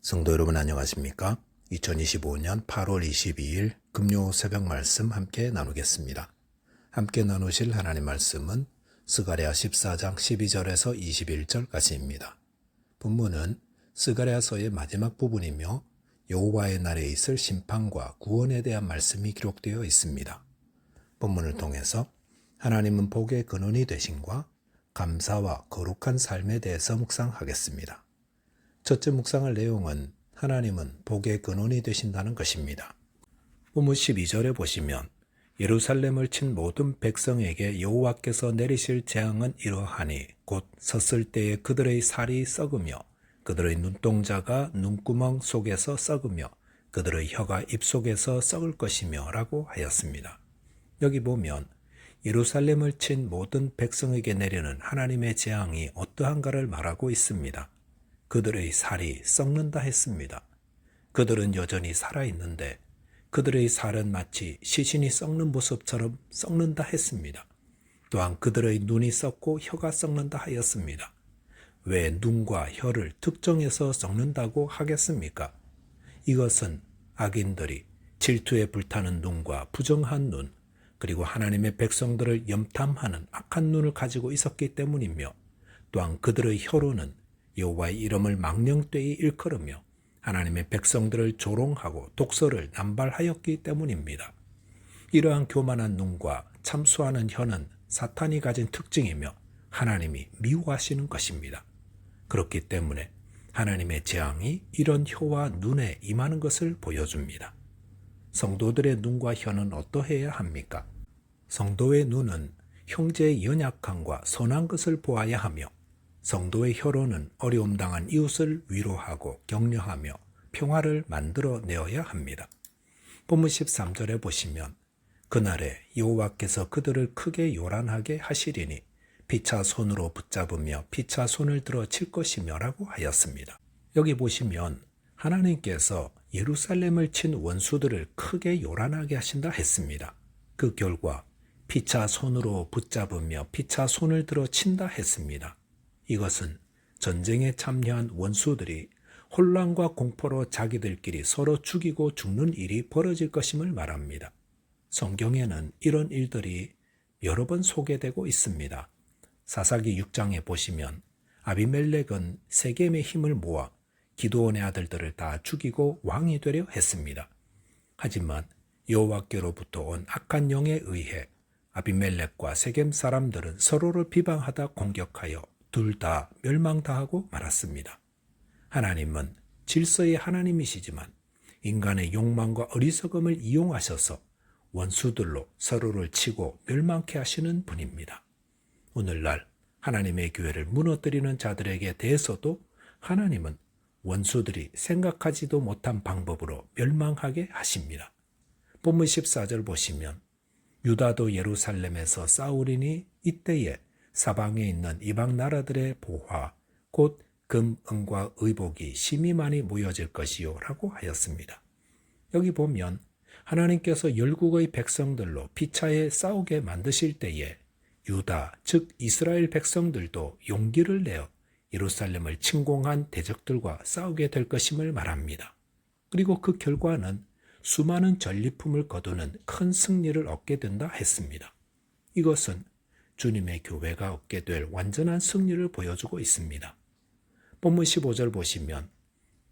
성도 여러분 안녕하십니까? 2025년 8월 22일 금요 새벽 말씀 함께 나누겠습니다. 함께 나누실 하나님 말씀은 스가랴 14장 12절에서 21절까지입니다. 본문은 스가랴서의 마지막 부분이며 여호와의 날에 있을 심판과 구원에 대한 말씀이 기록되어 있습니다. 본문을 통해서 하나님은 복의 근원이 되심과 감사와 거룩한 삶에 대해서 묵상하겠습니다. 첫째 묵상할 내용은 하나님은 복의 근원이 되신다는 것입니다. 본문 12절에 보시면 예루살렘을 친 모든 백성에게 여호와께서 내리실 재앙은 이러하니 곧 섰을 때에 그들의 살이 썩으며 그들의 눈동자가 눈구멍 속에서 썩으며 그들의 혀가 입속에서 썩을 것이며 라고 하였습니다. 여기 보면 예루살렘을 친 모든 백성에게 내리는 하나님의 재앙이 어떠한가를 말하고 있습니다. 그들의 살이 썩는다 했습니다. 그들은 여전히 살아있는데 그들의 살은 마치 시신이 썩는 모습처럼 썩는다 했습니다. 또한 그들의 눈이 썩고 혀가 썩는다 하였습니다. 왜 눈과 혀를 특정해서 썩는다고 하겠습니까? 이것은 악인들이 질투에 불타는 눈과 부정한 눈, 그리고 하나님의 백성들을 염탐하는 악한 눈을 가지고 있었기 때문이며 또한 그들의 혀로는 여호와의 이름을 망령되이 일컬으며 하나님의 백성들을 조롱하고 독설을 남발하였기 때문입니다. 이러한 교만한 눈과 참수하는 혀는 사탄이 가진 특징이며 하나님이 미워하시는 것입니다. 그렇기 때문에 하나님의 재앙이 이런 혀와 눈에 임하는 것을 보여줍니다. 성도들의 눈과 혀는 어떠해야 합니까? 성도의 눈은 형제의 연약함과 선한 것을 보아야 하며 성도의 혀로는 어려움 당한 이웃을 위로하고 격려하며 평화를 만들어내어야 합니다. 본문 13절에 보시면 그날에 여호와께서 그들을 크게 요란하게 하시리니 피차 손으로 붙잡으며 피차 손을 들어 칠 것이며 라고 하였습니다. 여기 보시면 하나님께서 예루살렘을 친 원수들을 크게 요란하게 하신다 했습니다. 그 결과 피차 손으로 붙잡으며 피차 손을 들어 친다 했습니다. 이것은 전쟁에 참여한 원수들이 혼란과 공포로 자기들끼리 서로 죽이고 죽는 일이 벌어질 것임을 말합니다. 성경에는 이런 일들이 여러 번 소개되고 있습니다. 사사기 6장에 보시면 아비멜렉은 세겜의 힘을 모아 기드온의 아들들을 다 죽이고 왕이 되려 했습니다. 하지만 여호와께로부터 온 악한 영에 의해 아비멜렉과 세겜 사람들은 서로를 비방하다 공격하여 둘 다 멸망당하고 말았습니다. 하나님은 질서의 하나님이시지만 인간의 욕망과 어리석음을 이용하셔서 원수들로 서로를 치고 멸망케 하시는 분입니다. 오늘날 하나님의 교회를 무너뜨리는 자들에게 대해서도 하나님은 원수들이 생각하지도 못한 방법으로 멸망하게 하십니다. 본문 14절 보시면 유다도 예루살렘에서 싸우리니 이때에 사방에 있는 이방 나라들의 보화 곧 금, 은과 의복이 심히 많이 모여질 것이요 라고 하였습니다. 여기 보면 하나님께서 열국의 백성들로 피차에 싸우게 만드실 때에 유다 즉 이스라엘 백성들도 용기를 내어 예루살렘을 침공한 대적들과 싸우게 될 것임을 말합니다. 그리고 그 결과는 수많은 전리품을 거두는 큰 승리를 얻게 된다 했습니다. 이것은 주님의 교회가 얻게 될 완전한 승리를 보여주고 있습니다. 본문 15절 보시면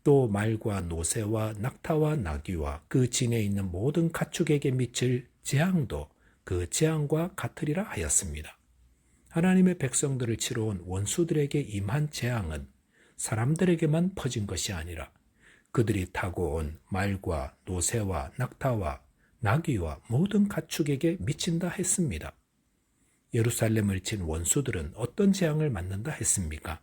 또 말과 노새와 낙타와 나귀와 그 진에 있는 모든 가축에게 미칠 재앙도 그 재앙과 같으리라 하였습니다. 하나님의 백성들을 치러 온 원수들에게 임한 재앙은 사람들에게만 퍼진 것이 아니라 그들이 타고 온 말과 노새와 낙타와 나귀와 모든 가축에게 미친다 했습니다. 예루살렘을 친 원수들은 어떤 재앙을 맞는다 했습니까?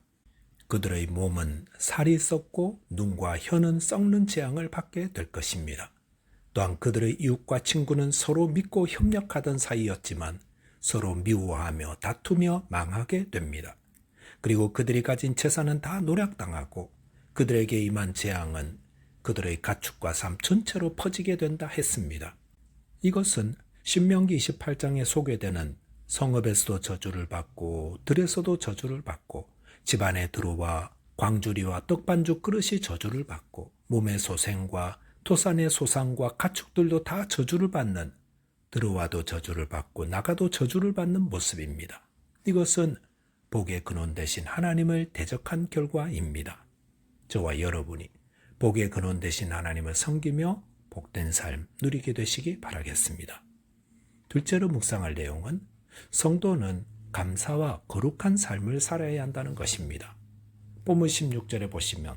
그들의 몸은 살이 썩고 눈과 혀는 썩는 재앙을 받게 될 것입니다. 또한 그들의 이웃과 친구는 서로 믿고 협력하던 사이였지만 서로 미워하며 다투며 망하게 됩니다. 그리고 그들이 가진 재산은 다 노략당하고 그들에게 임한 재앙은 그들의 가축과 삶 전체로 퍼지게 된다 했습니다. 이것은 신명기 28장에 소개되는 성읍에서도 저주를 받고 들에서도 저주를 받고 집안에 들어와 광주리와 떡반죽 그릇이 저주를 받고 몸의 소생과 토산의 소상과 가축들도 다 저주를 받는, 들어와도 저주를 받고 나가도 저주를 받는 모습입니다. 이것은 복의 근원 되신 하나님을 대적한 결과입니다. 저와 여러분이 복의 근원 되신 하나님을 섬기며 복된 삶 누리게 되시기 바라겠습니다. 둘째로 묵상할 내용은 성도는 감사와 거룩한 삶을 살아야 한다는 것입니다. 본문 16절에 보시면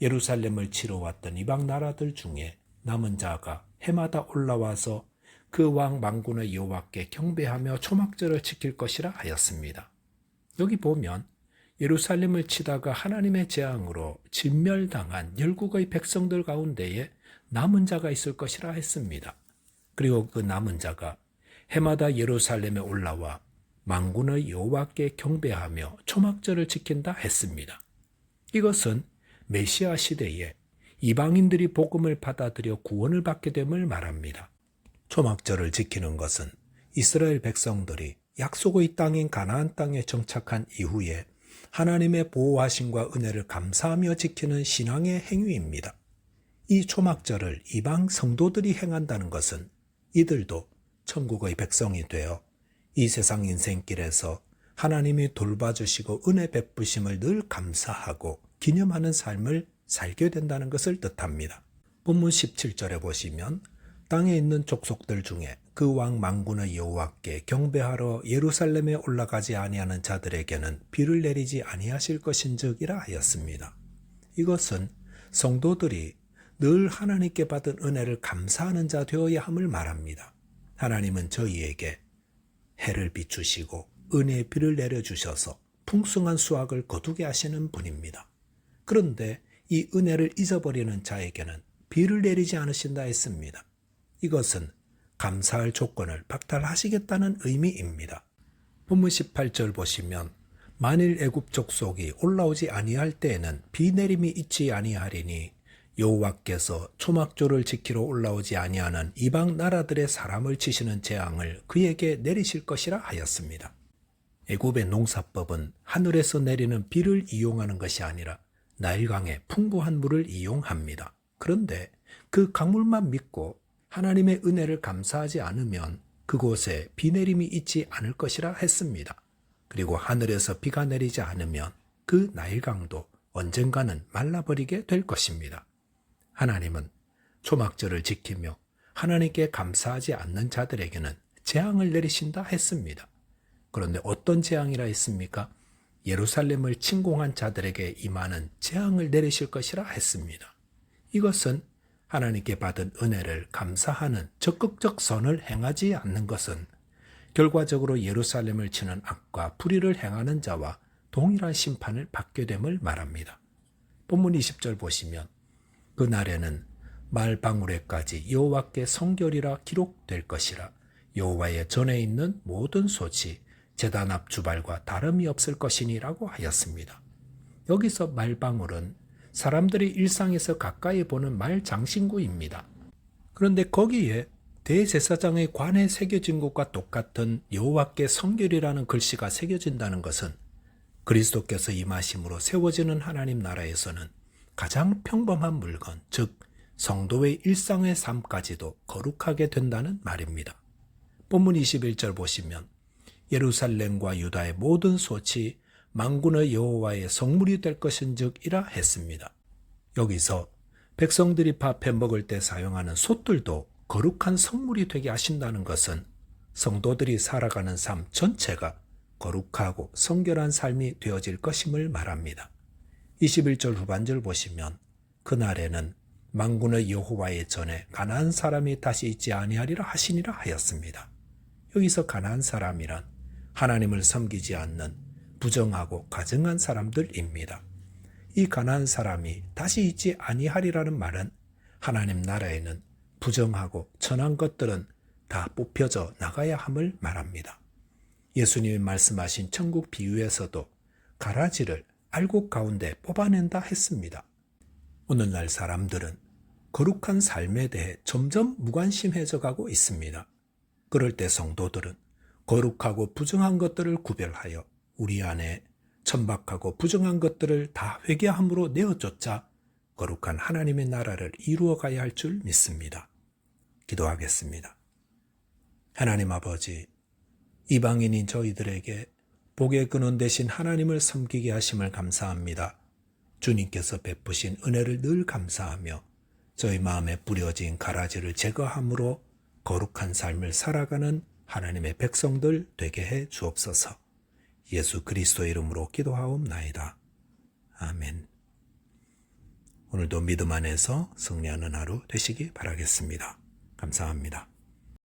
예루살렘을 치러 왔던 이방 나라들 중에 남은 자가 해마다 올라와서 그 왕 만군의 여호와께 경배하며 초막절을 지킬 것이라 하였습니다. 여기 보면 예루살렘을 치다가 하나님의 재앙으로 진멸당한 열국의 백성들 가운데에 남은 자가 있을 것이라 했습니다. 그리고 그 남은 자가 해마다 예루살렘에 올라와 만군의 여호와께 경배하며 초막절을 지킨다 했습니다. 이것은 메시아 시대에 이방인들이 복음을 받아들여 구원을 받게 됨을 말합니다. 초막절을 지키는 것은 이스라엘 백성들이 약속의 땅인 가나안 땅에 정착한 이후에 하나님의 보호하심과 은혜를 감사하며 지키는 신앙의 행위입니다. 이 초막절을 이방 성도들이 행한다는 것은 이들도 천국의 백성이 되어 이 세상 인생길에서 하나님이 돌봐주시고 은혜 베푸심을 늘 감사하고 기념하는 삶을 살게 된다는 것을 뜻합니다. 본문 17절에 보시면 땅에 있는 족속들 중에 그 왕 만군의 여호와께 경배하러 예루살렘에 올라가지 아니하는 자들에게는 비를 내리지 아니하실 것인즉이라 하였습니다. 이것은 성도들이 늘 하나님께 받은 은혜를 감사하는 자 되어야 함을 말합니다. 하나님은 저희에게 해를 비추시고 은혜의 비를 내려주셔서 풍성한 수확을 거두게 하시는 분입니다. 그런데 이 은혜를 잊어버리는 자에게는 비를 내리지 않으신다 했습니다. 이것은 감사할 조건을 박탈하시겠다는 의미입니다. 본문 18절 보시면 만일 애굽 족속이 올라오지 아니할 때에는 비 내림이 있지 아니하리니 여호와께서 초막절을 지키러 올라오지 아니하는 이방 나라들의 사람을 치시는 재앙을 그에게 내리실 것이라 하였습니다. 애굽의 농사법은 하늘에서 내리는 비를 이용하는 것이 아니라 나일강의 풍부한 물을 이용합니다. 그런데 그 강물만 믿고 하나님의 은혜를 감사하지 않으면 그곳에 비 내림이 있지 않을 것이라 했습니다. 그리고 하늘에서 비가 내리지 않으면 그 나일강도 언젠가는 말라버리게 될 것입니다. 하나님은 초막절을 지키며 하나님께 감사하지 않는 자들에게는 재앙을 내리신다 했습니다. 그런데 어떤 재앙이라 했습니까? 예루살렘을 침공한 자들에게 임하는 재앙을 내리실 것이라 했습니다. 이것은 하나님께 받은 은혜를 감사하는 적극적 선을 행하지 않는 것은 결과적으로 예루살렘을 치는 악과 불의를 행하는 자와 동일한 심판을 받게 됨을 말합니다. 본문 20절 보시면 그날에는 말방울에까지 여호와께 성결이라 기록될 것이라 여호와의 전에 있는 모든 소치 제단 앞 주발과 다름이 없을 것이니라고 하였습니다. 여기서 말방울은 사람들이 일상에서 가까이 보는 말 장신구입니다. 그런데 거기에 대제사장의 관에 새겨진 것과 똑같은 여호와께 성결이라는 글씨가 새겨진다는 것은 그리스도께서 임하심으로 세워지는 하나님 나라에서는 가장 평범한 물건, 즉 성도의 일상의 삶까지도 거룩하게 된다는 말입니다. 본문 21절 보시면 예루살렘과 유다의 모든 소치 만군의 여호와의 성물이 될 것인즉이라 했습니다. 여기서 백성들이 밥해 먹을 때 사용하는 솥들도 거룩한 성물이 되게 하신다는 것은 성도들이 살아가는 삶 전체가 거룩하고 성결한 삶이 되어질 것임을 말합니다. 21절 후반절 보시면 그날에는 만군의 여호와의 전에 가나안 사람이 다시 있지 아니하리라 하시니라 하였습니다. 여기서 가나안 사람이란 하나님을 섬기지 않는 부정하고 가증한 사람들입니다. 이 가나안 사람이 다시 있지 아니하리라는 말은 하나님 나라에는 부정하고 천한 것들은 다 뽑혀져 나가야 함을 말합니다. 예수님이 말씀하신 천국 비유에서도 가라지를 알곡 가운데 뽑아낸다 했습니다. 오늘날 사람들은 거룩한 삶에 대해 점점 무관심해져 가고 있습니다. 그럴 때 성도들은 거룩하고 부정한 것들을 구별하여 우리 안에 천박하고 부정한 것들을 다 회개함으로 내어쫓아 거룩한 하나님의 나라를 이루어 가야 할 줄 믿습니다. 기도하겠습니다. 하나님 아버지, 이방인인 저희들에게 복의 근원 되신 하나님을 섬기게 하심을 감사합니다. 주님께서 베푸신 은혜를 늘 감사하며 저희 마음에 뿌려진 가라지를 제거함으로 거룩한 삶을 살아가는 하나님의 백성들 되게 해 주옵소서. 예수 그리스도의 이름으로 기도하옵나이다. 아멘. 오늘도 믿음 안에서 승리하는 하루 되시기 바라겠습니다. 감사합니다.